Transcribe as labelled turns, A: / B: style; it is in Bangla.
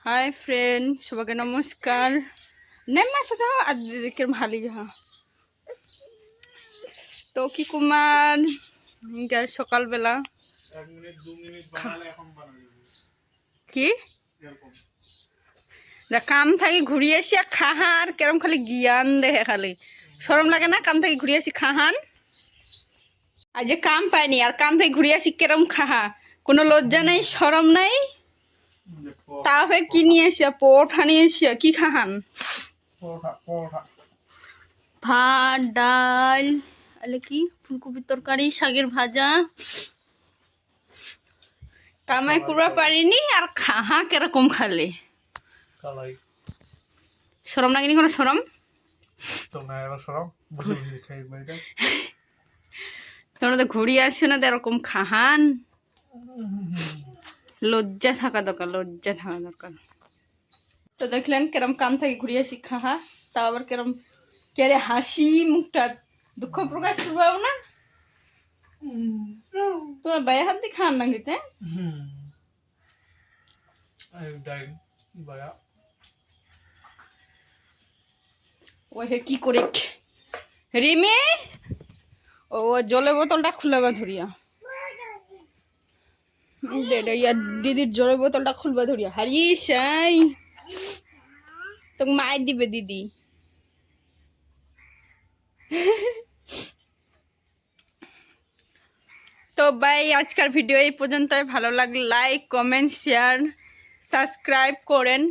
A: হাই ফ্রেন্ড, সবাইকে নমস্কার। নেমা সাথে আজ দিদিকে ভালি যা তো কি কুমার সকালবেলা কি কাম থাকি ঘুরি আসি আর খাহার কেরম খালি জ্ঞান দেখে, খালি সরম লাগে না? কাম থাকি ঘুরি আসি খাহান, আর যে কাম পাইনি আর কাম থেকে ঘুরি আসি কেরম খাহা, কোনো লজ্জা নেই সরম নেই। তাও ফের কি নিয়ে এসিয়া? পরোটা নিয়ে এসিয়া, কি খাহান? ভাত ডাল আলে কি ফুলকপির তরকারি, শাকের ভাজা। কামাই কুড়া পারিনি আর খাহা কিরকম খালে সরম লাগেনি? কোনো সরম? তোমরা তো ঘুরি আসছো না, তো এরকম খাহান। লজ্জা থাকা দরকার, লজ্জা থাকা দরকার। তো দেখলেন কেরম কাম থেকে ঘুরি আসি খাহা, তাও আবার কেরম কেরে হাসি মুখটা দুঃখ প্রকাশ করবো না। তোমার বায়ে হাত দিয়ে খান না গেছে ও হে কি করে রিমে ও জলের বোতলটা খুলে বা ধরিয়া দিদির জলের বোতলটা খুলবা ধরিয়া হারিয়ে সাই তোকে মায়ের দিবে দিদি। তো ভাই আজকের ভিডিও এই পর্যন্ত। ভালো লাগলে লাইক কমেন্ট শেয়ার সাবস্ক্রাইব করেন।